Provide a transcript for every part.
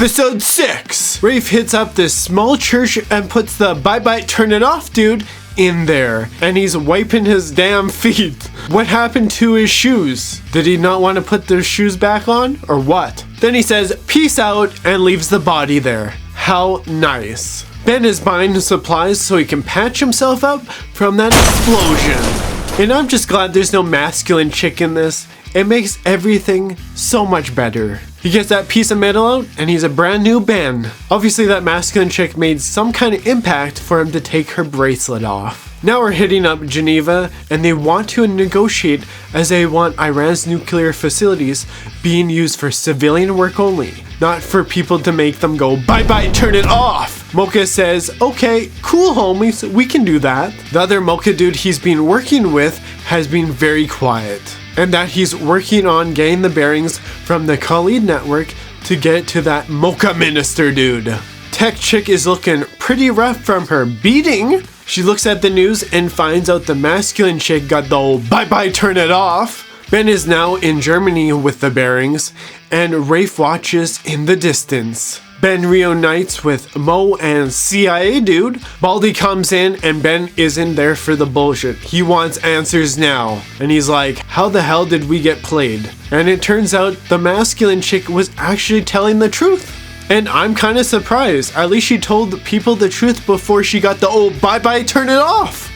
Episode 6. Rafe hits up this small church and puts the bye-bye turn it off dude in there. And he's wiping his damn feet. What happened to his shoes? Did he not want to put their shoes back on? Or what? Then he says, peace out, and leaves the body there. How nice. Ben is buying supplies so he can patch himself up from that explosion. And I'm just glad there's no masculine chick in this. It makes everything so much better. He gets that piece of metal out and he's a brand new Ben. Obviously that masculine chick made some kind of impact for him to take her bracelet off. Now we're hitting up Geneva and they want to negotiate as they want Iran's nuclear facilities being used for civilian work only, not for people to make them go bye-bye, turn it off. Mocha says, okay, cool homies, we can do that. The other Mocha dude he's been working with has been very quiet, and that he's working on getting the bearings from the Khalid network to get it to that Mocha minister dude. Tech chick is looking pretty rough from her beating. She looks at the news and finds out the masculine chick got the old bye-bye turn it off. Ben is now in Germany with the bearings, and Rafe watches in the distance. Ben reunites with Mo and CIA dude. Baldy comes in and Ben isn't there for the bullshit. He wants answers now. And he's like, how the hell did we get played? And it turns out the masculine chick was actually telling the truth. And I'm kind of surprised. At least she told people the truth before she got the old bye-bye turn it off.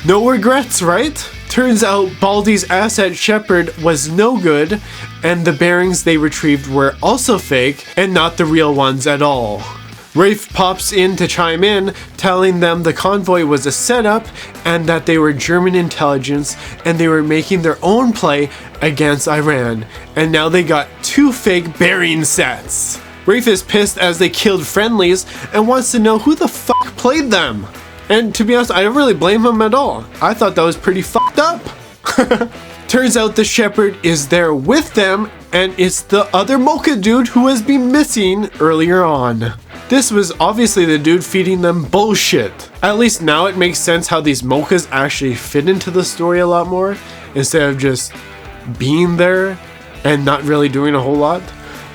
No regrets, right? Turns out Baldy's asset Shepard was no good, and the bearings they retrieved were also fake and not the real ones at all. Rafe pops in to chime in, telling them the convoy was a setup and that they were German intelligence and they were making their own play against Iran, and now they got 2 fake bearing sets. Rafe is pissed as they killed friendlies and wants to know who the fuck played them. And to be honest, I don't really blame him at all. I thought that was pretty fucked up. Turns out the Shepherd is there with them, and it's the other Mocha dude who has been missing earlier on. This was obviously the dude feeding them bullshit. At least now it makes sense how these Mochas actually fit into the story a lot more, instead of just being there and not really doing a whole lot,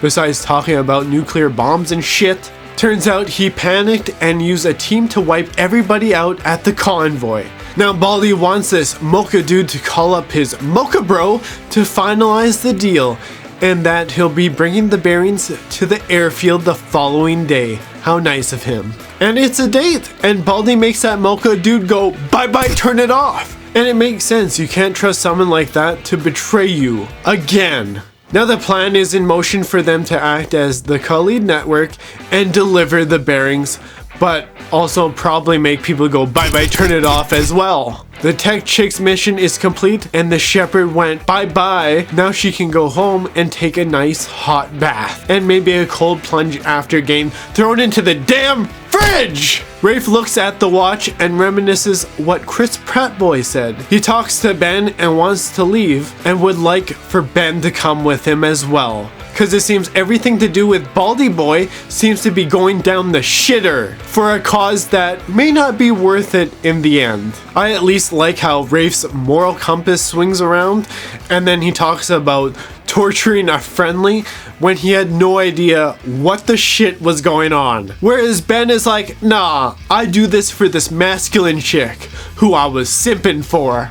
besides talking about nuclear bombs and shit. Turns out he panicked and used a team to wipe everybody out at the convoy. Now Baldy wants this Mocha dude to call up his Mocha bro to finalize the deal, and that he'll be bringing the bearings to the airfield the following day. How nice of him. And it's a date, and Baldy makes that Mocha dude go bye-bye, turn it off. And it makes sense, you can't trust someone like that to betray you again. Now the plan is in motion for them to act as the Khalid network and deliver the bearings, but also probably make people go bye-bye, turn it off as well. The tech chick's mission is complete and the Shepherd went bye-bye. Now she can go home and take a nice hot bath and maybe a cold plunge after getting thrown into the damn fridge. Rafe looks at the watch and reminisces what Chris Pratt boy said. He talks to Ben and wants to leave and would like for Ben to come with him as well, because it seems everything to do with Baldy Boy seems to be going down the shitter for a cause that may not be worth it in the end. I at least like how Rafe's moral compass swings around, and then he talks about torturing a friendly when he had no idea what the shit was going on. Whereas Ben is like, nah, I do this for this masculine chick who I was simping for.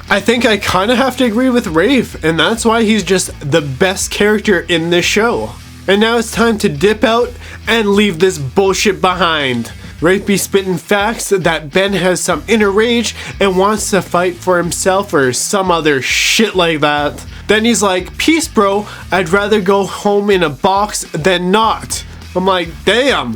I think I kind of have to agree with Rafe, and that's why he's just the best character in this show. And now it's time to dip out and leave this bullshit behind. Rafe be spitting facts that Ben has some inner rage and wants to fight for himself or some other shit like that. Then he's like, peace bro, I'd rather go home in a box than not. I'm like, damn,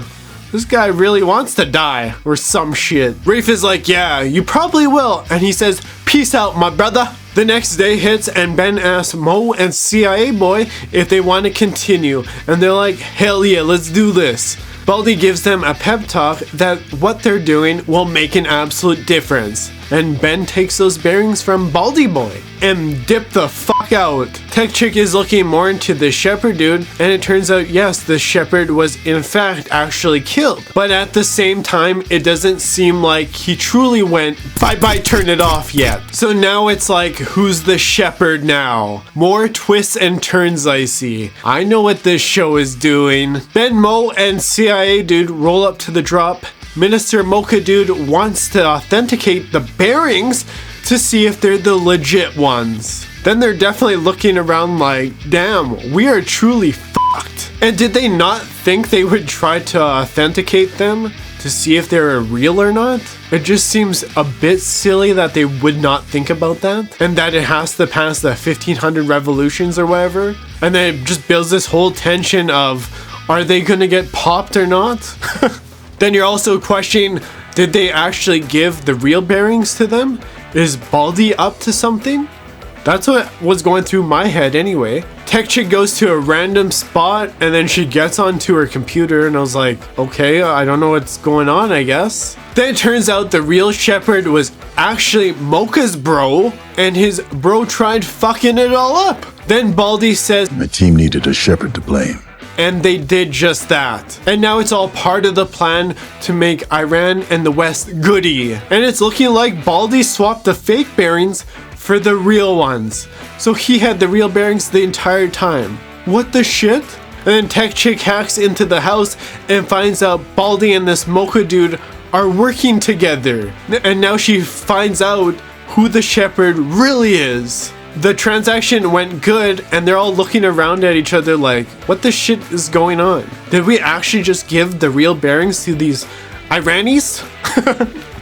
this guy really wants to die or some shit. Rafe is like, yeah, you probably will. And he says, peace out, my brother. The next day hits and Ben asks Mo and CIA boy if they want to continue. And they're like, hell yeah, let's do this. Baldy gives them a pep talk that what they're doing will make an absolute difference. and Ben takes those bearings from Baldy Boy and dip the fuck out. Tech Chick is looking more into the shepherd dude, and it turns out, yes, the shepherd was in fact actually killed. But at the same time, it doesn't seem like he truly went bye-bye, turn it off yet. So now it's like, who's the shepherd now? More twists and turns I see. I know what this show is doing. Ben, Mo, and CIA dude roll up to the drop. Minister Mocha dude wants to authenticate the bearings to see if they're the legit ones. Then they're definitely looking around like, damn, we are truly fucked. And did they not think they would try to authenticate them to see if they're real or not? It just seems a bit silly that they would not think about that, and that it has to pass the 1500 revolutions or whatever. And then it just builds this whole tension of, are they gonna get popped or not? Then you're also questioning, did they actually give the real bearings to them? Is Baldy up to something? That's what was going through my head anyway. Tech Chick goes to a random spot and then she gets onto her computer, and I was like, okay, I don't know what's going on, I guess. Then it turns out the real shepherd was actually Mocha's bro, and his bro tried fucking it all up. Then Baldy says, "My team needed a shepherd to blame." And they did just that. And now it's all part of the plan to make Iran and the West goody. And it's looking like Baldy swapped the fake bearings for the real ones. So he had the real bearings the entire time. What the shit? And then Tech Chick hacks into the house and finds out Baldy and this Mocha dude are working together. And now she finds out who the shepherd really is. The transaction went good, and they're all looking around at each other like, what the shit is going on? Did we actually just give the real bearings to these Iranis?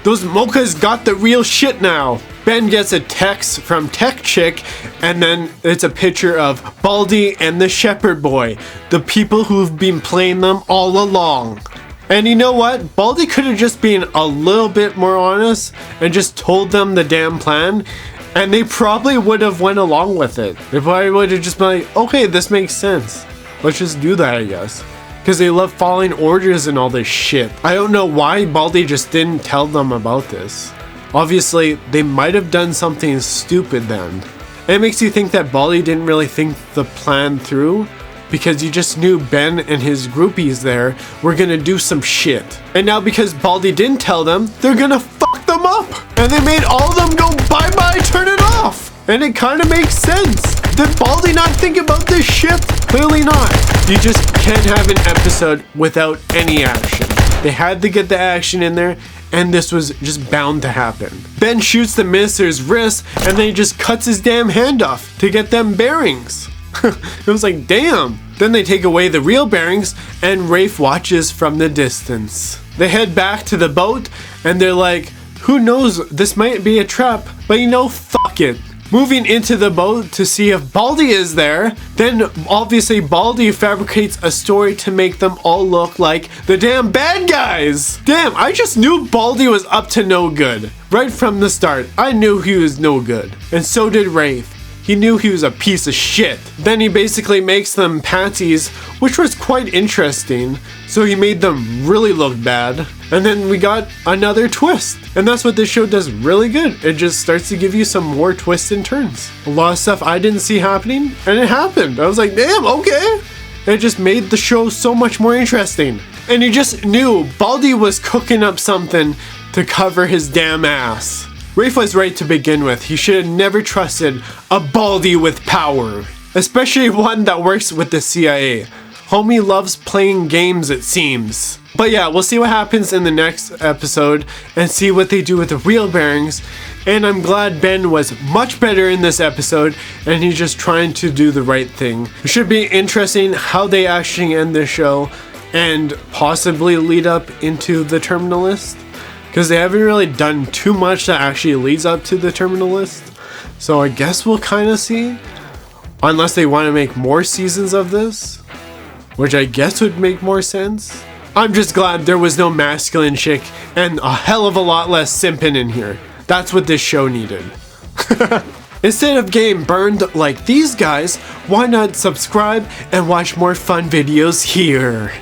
Those Mochas got the real shit now. Ben gets a text from Tech Chick, and then it's a picture of Baldy and the shepherd boy, the people who've been playing them all along. And you know what? Baldy could have just been a little bit more honest and just told them the damn plan, and they probably would have went along with it. They probably would have just been like, okay, this makes sense. Let's just do that, I guess. Because they love following orders and all this shit. I don't know why Baldy just didn't tell them about this. Obviously, they might have done something stupid then. And it makes you think that Baldy didn't really think the plan through, because you just knew Ben and his groupies there were gonna do some shit. And now because Baldy didn't tell them, they're gonna fuck them up! And they made all of them go bye-bye, turn it off! And it kinda makes sense. Did Baldy not think about this shit? Clearly not. You just can't have an episode without any action. They had to get the action in there, and this was just bound to happen. Ben shoots the minister's wrist, and then he just cuts his damn hand off to get them bearings. It was like, damn. Then they take away the real bearings, and Rafe watches from the distance. They head back to the boat, and they're like, who knows, this might be a trap, but you know, fuck it. Moving into the boat to see if Baldy is there, then obviously Baldy fabricates a story to make them all look like the damn bad guys. Damn, I just knew Baldy was up to no good. Right from the start, I knew he was no good. And so did Rafe. He knew he was a piece of shit. Then he basically makes them patsies, which was quite interesting. So he made them really look bad. And then we got another twist. And that's what this show does really good. It just starts to give you some more twists and turns. A lot of stuff I didn't see happening, and it happened. I was like, damn, okay. It just made the show so much more interesting. And you just knew Baldy was cooking up something to cover his damn ass. Rafe was right to begin with. He should have never trusted a Baldy with power. Especially one that works with the CIA. Homie loves playing games, it seems. But yeah, we'll see what happens in the next episode and see what they do with the real bearings. And I'm glad Ben was much better in this episode, and he's just trying to do the right thing. It should be interesting how they actually end the show and possibly lead up into the Terminal List. Because they haven't really done too much that actually leads up to the Terminal List. So I guess we'll kind of see. Unless they want to make more seasons of this. Which I guess would make more sense. I'm just glad there was no masculine chick and a hell of a lot less simping in here. That's what this show needed. Instead of getting burned like these guys, why not subscribe and watch more fun videos here?